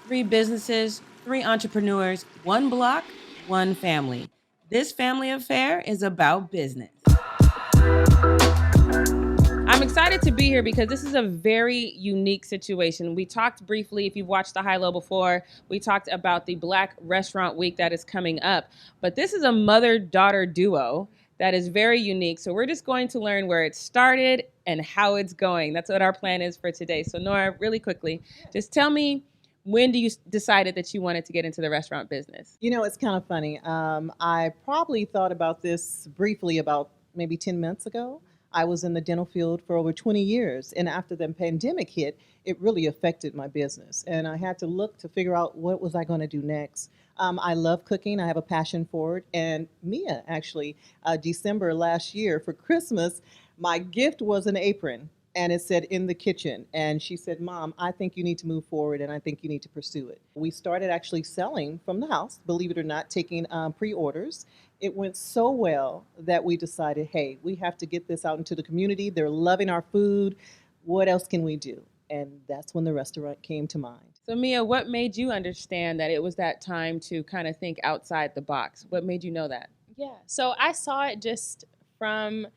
Three businesses, three entrepreneurs, one block, one family. This family affair is about business. I'm excited to be here because this is a very unique situation. We talked briefly, if you've watched the High Low before, we talked about the Black Restaurant Week that is coming up. But this is a mother-daughter duo that is very unique. So we're just going to learn where it started and how it's going. That's what our plan is for today. So Nora, really quickly, just tell me, when do you decided that you wanted to get into the restaurant business? You know, it's kind of funny. I probably thought about this briefly about maybe 10 months ago. I was in the dental field for over 20 years, and after the pandemic hit, it really affected my business, and I had to look to figure out what was I going to do next. I love cooking. I have a passion for it, and Mia actually, December last year for Christmas, my gift was an apron and it said in the kitchen. And she said, Mom, I think you need to move forward and I think you need to pursue it. We started actually selling from the house, believe it or not, taking pre orders. It went so well that we decided, hey, we have to get this out into the community. They're loving our food. What else can we do? And that's when the restaurant came to mind. So Mia, what made you understand that it was that time to kind of think outside the box? What made you know that? Yeah. So I saw it just from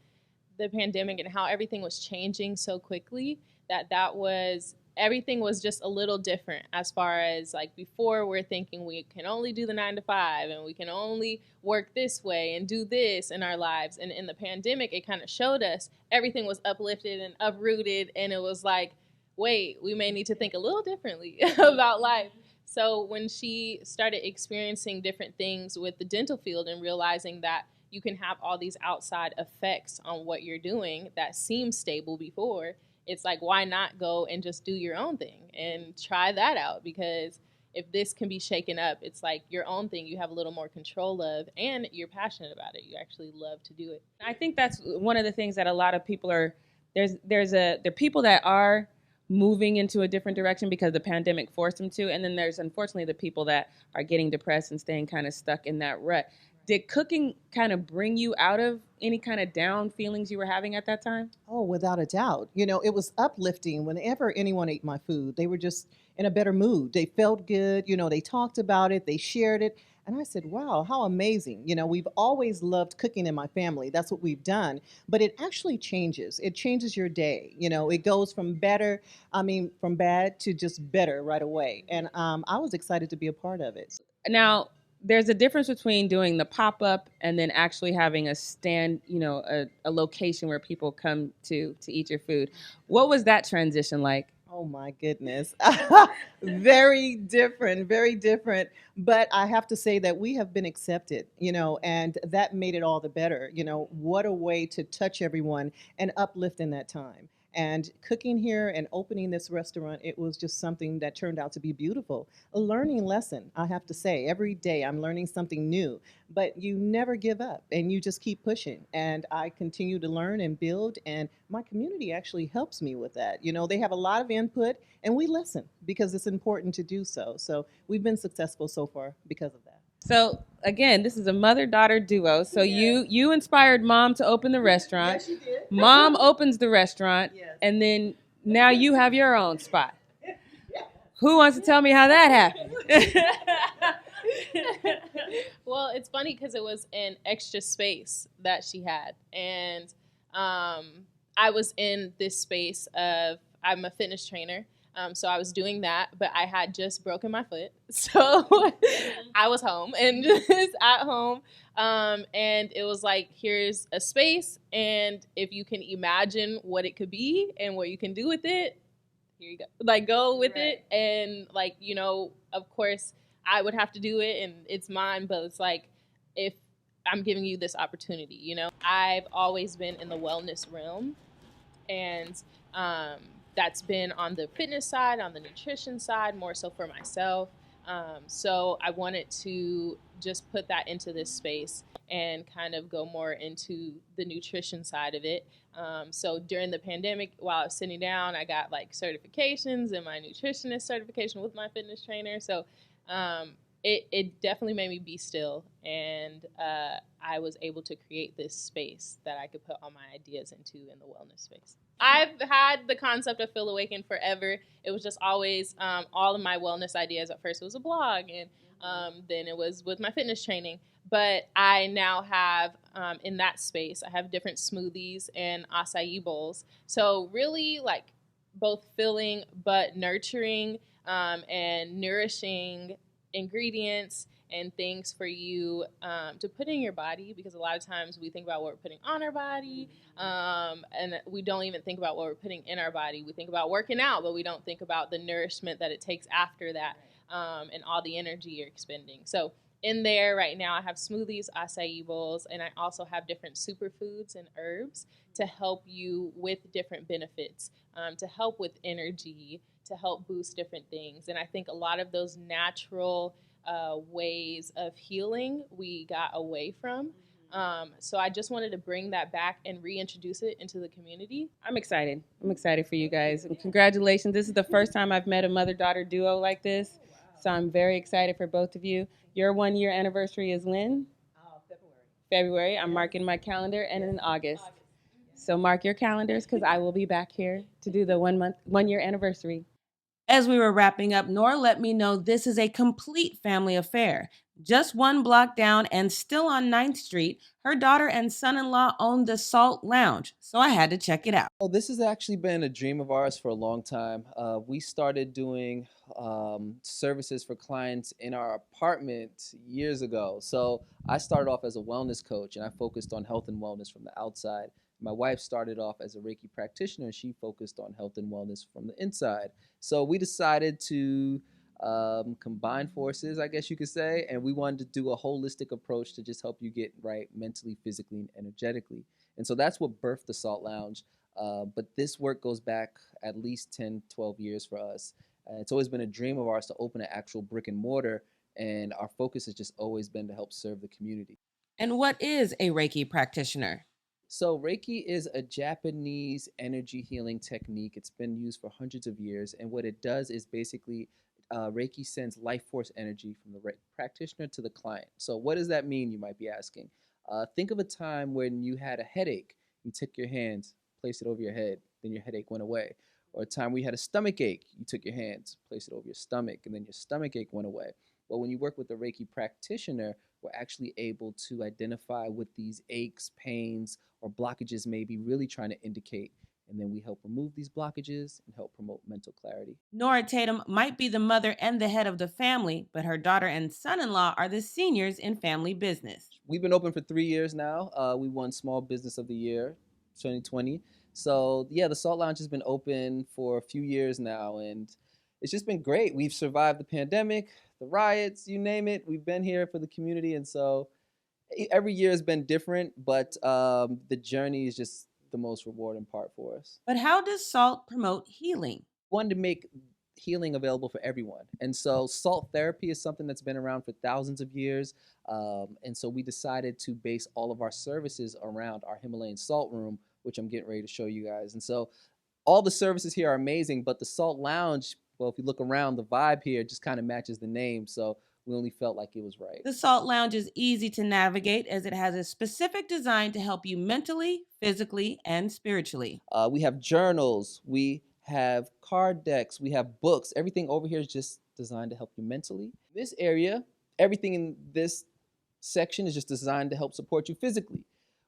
the pandemic and how everything was changing so quickly that was everything was just a little different as far as like before we're thinking we can only do the 9 to 5 and we can only work this way and do this in our lives. And in the pandemic, it kind of showed us everything was uplifted and uprooted. And it was like, wait, we may need to think a little differently about life. So when she started experiencing different things with the dental field and realizing that you can have all these outside effects on what you're doing that seemed stable before, it's like, why not go and just do your own thing and try that out? Because if this can be shaken up, it's like your own thing you have a little more control of and you're passionate about it. You actually love to do it. I think that's one of the things that a lot of people are, there are people that are moving into a different direction because the pandemic forced them to, and then there's unfortunately the people that are getting depressed and staying kind of stuck in that rut. Did cooking kind of bring you out of any kind of down feelings you were having at that time? Oh, without a doubt. You know, it was uplifting whenever anyone ate my food. They were just in a better mood. They felt good. You know, they talked about it, they shared it. And I said, wow, how amazing. You know, we've always loved cooking in my family. That's what we've done. But it actually changes. It changes your day. You know, it goes from from bad to just better right away. And I was excited to be a part of it. Now, there's a difference between doing the pop-up and then actually having a stand, a location where people come to eat your food. What was that transition like? Oh my goodness. Very different, very different. But I have to say that we have been accepted, you know, and that made it all the better. You know, what a way to touch everyone and uplift in that time. And cooking here and opening this restaurant, it was just something that turned out to be beautiful. A learning lesson, I have to say. Every day I'm learning something new, but you never give up and you just keep pushing. And I continue to learn and build, and my community actually helps me with that. You know, they have a lot of input and we listen because it's important to do so. So we've been successful so far because of that. So again, this is a mother-daughter duo. So you inspired mom to open the restaurant. Yes, you did. Mom opens the restaurant, Yes. and then now you have your own spot. Who wants to tell me how that happened? Well, it's funny because it was an extra space that she had. And I was in this space of, I'm a fitness trainer. So I was doing that, but I had just broken my foot. So I was home and just at home. And it was like, here's a space. And if you can imagine what it could be and what you can do with it, here you go. Like, go with it. And like, you know, of course I would have to do it and it's mine, but it's like, if I'm giving you this opportunity, you know, I've always been in the wellness realm, and that's been on the fitness side, on the nutrition side, more so for myself. So I wanted to just put that into this space and kind of go more into the nutrition side of it. So during the pandemic, while I was sitting down, I got like certifications and my nutritionist certification with my fitness trainer. So it definitely made me be still, and I was able to create this space that I could put all my ideas into in the wellness space. I've had the concept of Feel Awakened forever. It was just always all of my wellness ideas. At first, it was a blog, and then it was with my fitness training. But I now have in that space, I have different smoothies and acai bowls. So really, like both filling but nurturing and nourishing ingredients and things for you to put in your body, because a lot of times we think about what we're putting on our body, and we don't even think about what we're putting in our body. We think about working out, but we don't think about the nourishment that it takes after that, and all the energy you're expending. So in there right now, I have smoothies, acai bowls, and I also have different superfoods and herbs to help you with different benefits, to help with energy, to help boost different things. And I think a lot of those natural ways of healing we got away from. So I just wanted to bring that back and reintroduce it into the community. I'm excited. I'm excited for you guys. And congratulations. This is the first time I've met a mother-daughter duo like this. So I'm very excited for both of you. Your 1 year anniversary is when? February. I'm marking my calendar, and in August. So mark your calendars, because I will be back here to do the 1 year anniversary. As we were wrapping up, Nora let me know this is a complete family affair. Just one block down and still on 9th Street, her daughter and son-in-law own the Salt Lounge, so I had to check it out. Oh, this has actually been a dream of ours for a long time. We started doing services for clients in our apartment years ago. So I started off as a wellness coach, and I focused on health and wellness from the outside. My wife started off as a Reiki practitioner, and she focused on health and wellness from the inside. So we decided to combine forces, I guess you could say, and we wanted to do a holistic approach to just help you get right mentally, physically, and energetically. And so that's what birthed the Salt Lounge. But this work goes back at least 10, 12 years for us. It's always been a dream of ours to open an actual brick and mortar, and our focus has just always been to help serve the community. And what is a Reiki practitioner? So Reiki is a Japanese energy healing technique. It's been used for hundreds of years, and what it does is basically Reiki sends life force energy from the practitioner to the client. So what does that mean, you might be asking? Think of a time when you had a headache. You took your hands, placed it over your head, then your headache went away. Or a time where you had a stomach ache, you took your hands, placed it over your stomach, and then your stomach ache went away. Well, when you work with a Reiki practitioner, we're actually able to identify what these aches, pains, or blockages may be really trying to indicate. And then we help remove these blockages and help promote mental clarity. Nora Tatum might be the mother and the head of the family, but her daughter and son-in-law are the seniors in family business. We've been open for 3 years now. We won Small Business of the Year 2020. So yeah, the Salt Lounge has been open for a few years now, and it's just been great. We've survived the pandemic, the riots, you name it. We've been here for the community, and so every year has been different, but the journey is just the most rewarding part for us. But how does salt promote healing? Wanted to make healing available for everyone. And so salt therapy is something that's been around for thousands of years. And so we decided to base all of our services around our Himalayan salt room, which I'm getting ready to show you guys. And so all the services here are amazing, but the Salt Lounge, well, if you look around, the vibe here just kind of matches the name. So we only felt like it was right. The Salt Lounge is easy to navigate as it has a specific design to help you mentally, physically, and spiritually. We have journals, we have card decks, we have books. Everything over here is just designed to help you mentally. This area, everything in this section is just designed to help support you physically.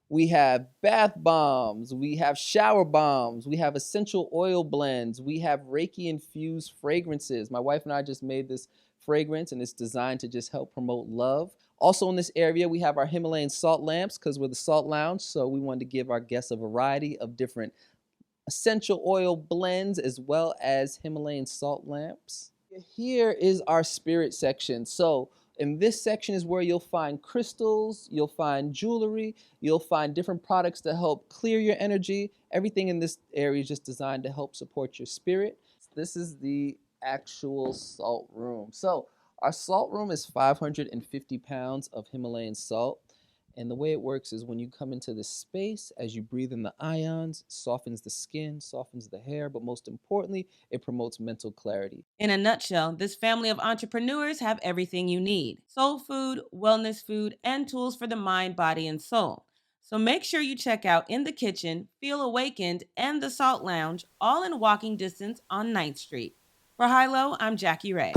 We have bath bombs, we have shower bombs, we have essential oil blends, we have Reiki infused fragrances. My wife and I just made this fragrance, and it's designed to just help promote love. Also in this area, we have our Himalayan salt lamps, because we're the Salt Lounge, so we wanted to give our guests a variety of different essential oil blends as well as Himalayan salt lamps. Here is our spirit section. So in this section is where you'll find crystals, you'll find jewelry, you'll find different products to help clear your energy. Everything in this area is just designed to help support your spirit. This is the actual salt room. So our salt room is 550 pounds of Himalayan salt. And the way it works is when you come into this space, as you breathe in the ions, softens the skin, softens the hair, but most importantly, it promotes mental clarity. In a nutshell, this family of entrepreneurs have everything you need: soul food, wellness food, and tools for the mind, body, and soul. So make sure you check out In the Kitchen, Feel Awakened, and The Salt Lounge, all in walking distance on 9th Street. For High Low, I'm Jackie Ray.